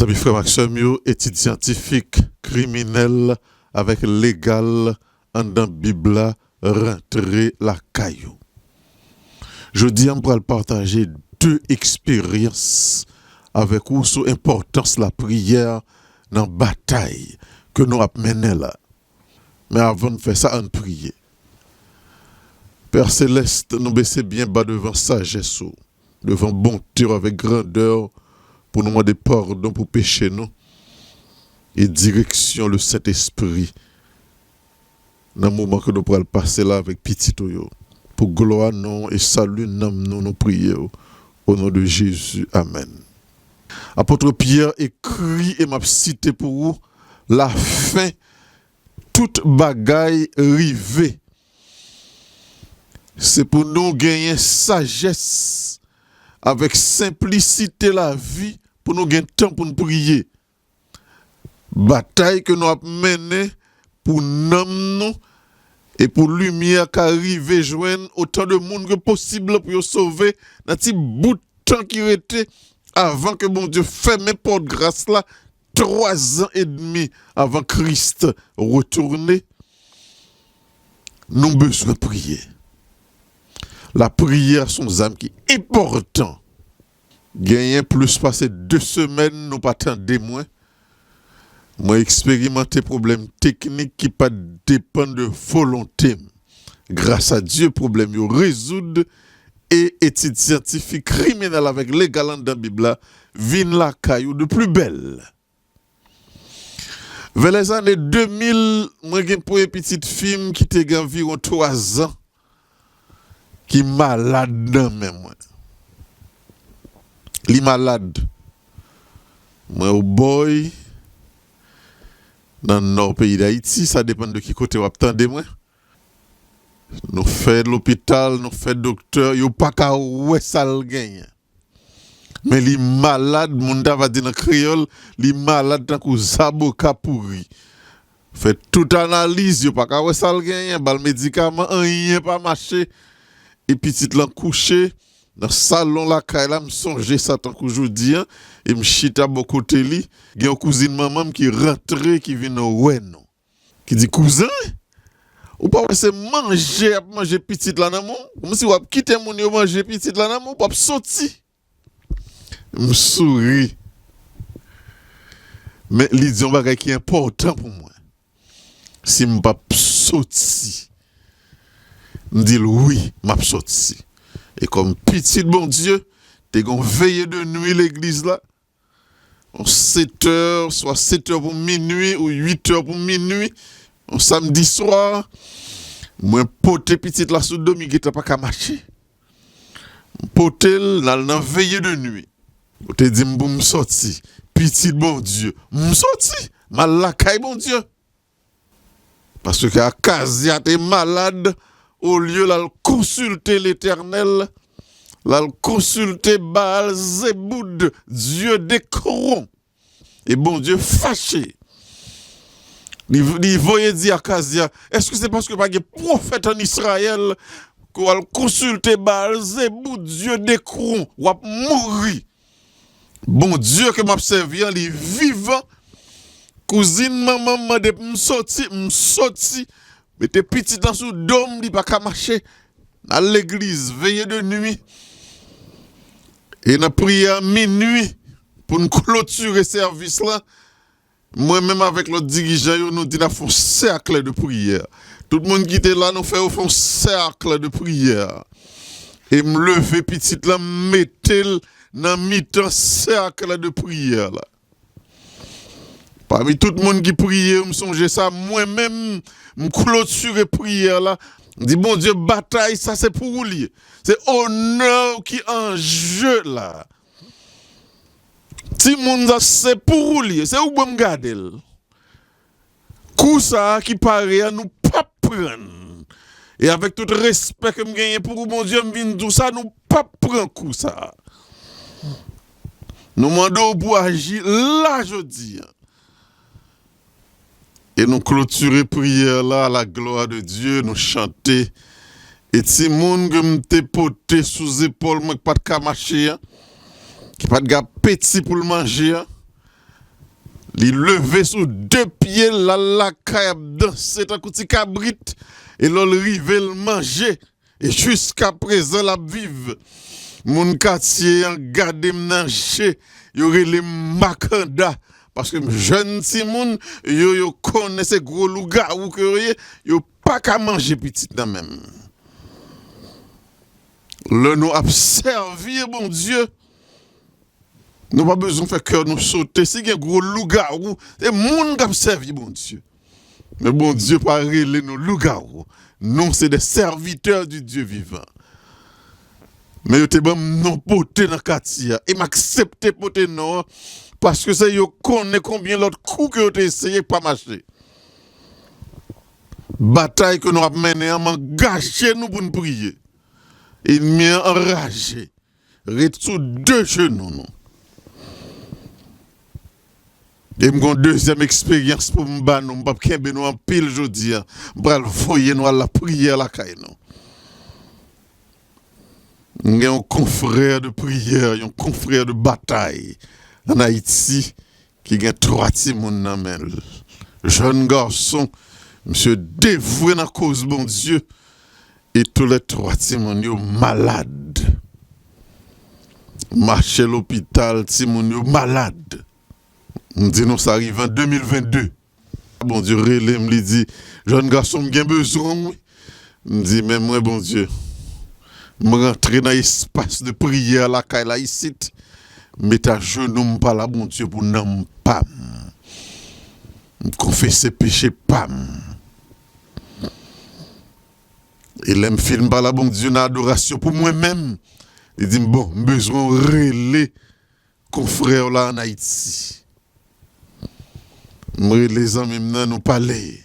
amis frères Maxime, étude scientifique, criminel, avec légal, en dans Bible, rentrer la caillou. Je dis, on va partager deux expériences avec vous sur l'importance de la prière dans la bataille que nous avons menée là. Mais avant de faire ça, on prie. Père Céleste, nous baissons bien bas devant sagesse, devant bonté avec grandeur, pour nous demander pardon pour pécher nous, et direction le Saint-Esprit, dans le moment que nous pourrons passer là avec petit Toyo. Pour gloire, non, et salut, nous prions au nom de Jésus. Amen. Apôtre Pierre écrit et m'a cité pour vous la fin, toute bagaille rivée. C'est pour nous gagner sagesse, avec simplicité la vie, pour nous gagner temps pour nous prier. Bataille que nous avons menée pour nous et pour lumière qui arrive joindre autant de monde que possible pour sauver dans petit bout de temps qui était avant que mon Dieu ferme porte grâce là 3 ans et demi avant Christ retourner. Nous avons besoin de prier. La prière sont âmes qui est important. Gagner plus passer 2 semaines, nous pas tant de moins. Moi expérimenter problème technique qui pas dépend de volonté. Grâce à Dieu, problème yo résoudre et étude scientifique criminelle avec les galants dans la Bible vin la caillou de plus belle. Vers les années 2000, moi j'ai pour une petite fille qui était environ 3 ans qui malade dans même moi. Li malade. Moi au boy dans le nord pays d'Haïti, ça dépend de qui côté vous attendez moi. Nous fait l'hôpital, nous fait docteur, yo pas ka ouais ça le gagne. Mais li malade, mon da va dire dans créole, li malade tant que zaboka pourri. Fait toute analyse, yo pas ka ouais ça le gagne, bal médicament rien pas marché. Et petit lan couché dans salon la caille là me songer ça tant qu'aujourd'hui et me chita bon côté li, gen une cousine maman qui rentre qui vient ouais non. Qui dit cousin ou pas c'est manger petit là dans mon comme si ou quitter mon yo manger petit là dans mon pas sorti. Me sourit. Mais li dit on bagay qui est important pour moi. Si me pas sorti. Me dit oui, m'a sorti. Et comme petit bon Dieu, t'es gon veillé de nuit l'église là. 7h, soit 7h pour minuit ou 8h pour minuit, un samedi soir, moi pote petit là sous domi qui t'a pas qu'à marcher. Pote dans veillé de nuit. Te dit me sorti, petit bon Dieu, me sorti, mal la caille bon Dieu. Parce que Akazia t'es malade. Au lieu de consulter l'Éternel, de consulter Baal Zéboud, Dieu d'Écron, et bon Dieu fâché. Il voyait dire à Akazia, est-ce que c'est parce que pas de prophète en Israël qu'on va consulter Baal Zéboud, Dieu d'Écron, ou va mourir? Bon Dieu que m'a servi, il est vivant. Cousine, maman m'a dit, m'sorti. Mais t'es petit dans sous dôme, il pas qu'à marcher à l'église, veiller de nuit. Et n'a prié à minuit pour nous clôturer service là. Moi-même avec l'autre dirigeant, nous dit la font cercle de prière. Tout le monde qui était là, nous fait un cercle de prière. Et me lever petit là, mettez dans mi-temps cercle de prière là. Parmi tout le monde qui priait, me songe ça, moi-même, me clôturer prière là. Dit bon Dieu, bataille, ça c'est pour vous lier. C'est honneur qui est en jeu là. Si monde c'est pour vous lier, c'est où vous me garder. Coup ça qui paraît à nous pas prendre. Et avec tout respect que me gagne pour vous, mon Dieu, me vient tout ça, nous pas prendre coup ça. Nous demandons pour agir là, je dis. Et nous clôturer prière là à la gloire de Dieu, nous chanter. Et si moun que m'te poté sous épaule, moi pas de marcher, qui pas de gars petit pour le manger, li levé sous deux pieds la caille danser tant petit cabrit et l'ol rive le manger et jusqu'à présent la vive mon quartier en garde m'nanché yo relé Makanda parce que jeune si moun yo connaît ces gros loup-garou que yo pas qu'à manger petit nan même le nous a servi bon Dieu. Nous pas besoin de faire cœur nous sauter. Si il y a un gros loup-garou, c'est moun qui a servi, bon Dieu. Mais bon Dieu, pas relé nous loup-garou. Nous, c'est des serviteurs du Dieu vivant. Mais yo te bon non poté dans quartier et m'accepter poté non parce que c'est yo connaît combien l'autre coup que yo te essayé pas marcher. Bataille que nous avons menée, on gâché nous pour nous prier. Il m'a enragé. Retour deux genoux non. Et mon deuxième expérience pour m'ba nous m'pa kembe nous en pile jodi m'bral voyer nous à la prière la caille non. Nous avons un confrère de prière, un confrère de bataille en Haïti qui a 3 petits moun nan men. Jeune garçon, monsieur dévoué dans cause bon Dieu et tous les 3 petits moun yo malades. Marcher l'hôpital, petits moun yo malades. On dit nous ça arrive en 2022. Bon Dieu relé me dit jeune garçon m'gen besoin oui. Me dit mais moi bon Dieu me rentrer dans l'espace de prière la caille là ici mettre à genoux me parler bon Dieu pour nan pam. Me confesser péché pam. Et l'aime film par la bon Dieu dans adoration pour moi-même. Il dit bon besoin relé confrère là en Haïti. Les amis, nous parler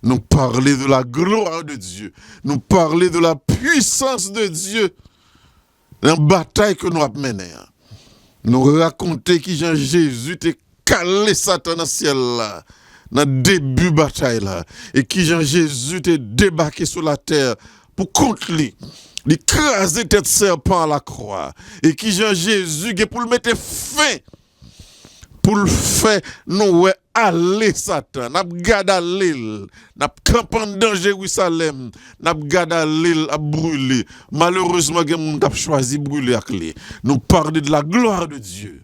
de la gloire de Dieu, nous parler de la puissance de Dieu dans la bataille que nous avons menée. Nous raconter qui Jean-Jésus t'a calé Satan dans le ciel là, dans le début de la bataille là, et qui Jean-Jésus t'a débarqué sur la terre pour contre lui. Il craser tête serpent à la croix, et qui Jean-Jésus pour le mettre fin. Pour le faire, nous aller Satan, n'a gada l'île, n'a campé dans Jérusalem, n'a gada l'île à brûler. Malheureusement, on a choisi brûler avec lui. Nous parler de la gloire de Dieu.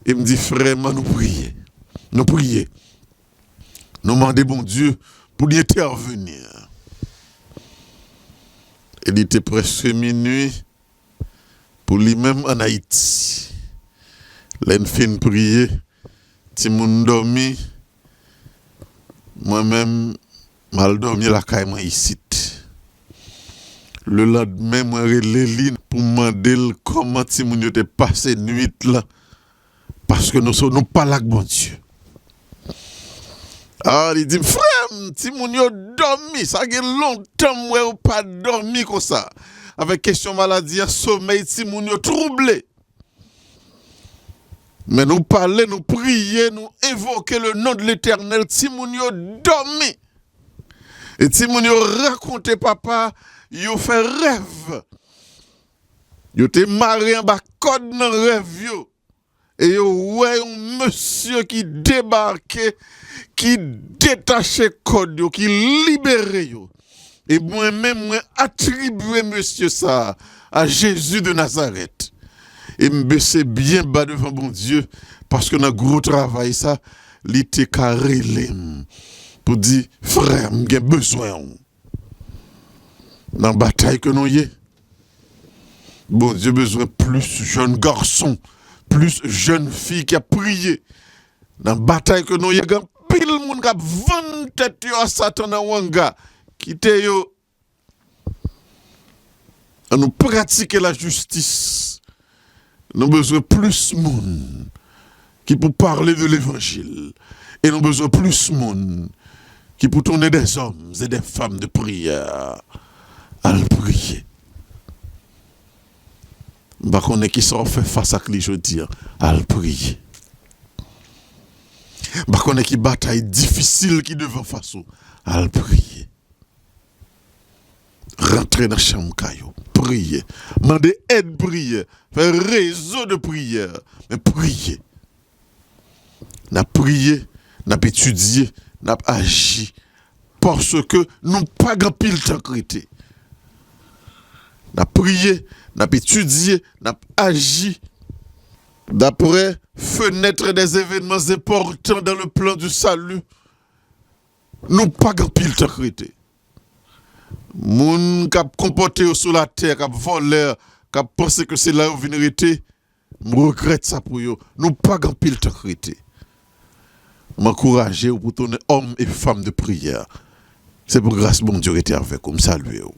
Et me dit vraiment nous prier. Nous prier. Nous demander bon Dieu pour y intervenir. Il était presque minuit pour lui-même en Haïti. L'en fin prier, ti moun dormi, moi-même, mal dormi la caille moi ici. Le lendemain, moi relé li pour demander comment ti moun yo te passé nuit là, parce que nous sommes pas là bon Dieu. Ah, il dit frère, ti moun yo dormi, ça fait longtemps moi ou pas dormi comme ça. Avec question maladie, sommeil ti moun yo troublé. Mais nous parler, nous prier, nous invoquer le nom de l'Éternel. Timounio dormi. Et Timounio raconte papa, yo fait rêve. Yo te marié en bas code dans rêve yo. Et yo ouais un monsieur qui débarquait, qui détachait code yo, qui libérait yo. Et moi-même, moi attribué monsieur ça à Jésus de Nazareth. Et me baisser bien bas devant bon Dieu parce que dans gros travail ça li te carré pour dire frère j'ai besoin dans bataille que nous y bon Dieu besoin plus jeune garçon plus jeune fille qui a prié dans bataille que nous y grand pile monde qui a vendre tête à Satan dans wanga qui te yo à nous pratiquer la justice. Nous avons besoin de plus de monde qui pour parler de l'évangile. Et nous avons besoin de plus de monde qui pour tourner des hommes et des femmes de prière à le prier. Bah qu'on est qui s'en fait face à lui, je dis, à le prier. Bah qu'on est qui bataille difficile qui devant face à le prier. Rentrer dans la chambre caillou, prier, demander aide prière, faire réseau de prière, mais prier. n'a prié, n'a étudié, n'a agi. Parce que nous pas grand pile temps crété. N'a prié, n'a étudié, n'a agi. D'après fenêtre des événements importants dans le plan du salut, nous pas grand pile temps crété. Moun k'ap comporté sur la terre, k'ap volé, k'ap pensé que c'est là où vient arrêter, je regrette ça pour eux. Nous pas grand pile temps crété. M'encourager pour tourner hommes et femmes de prière. C'est pour grâce bon Dieu était avec vous. Saluez vous.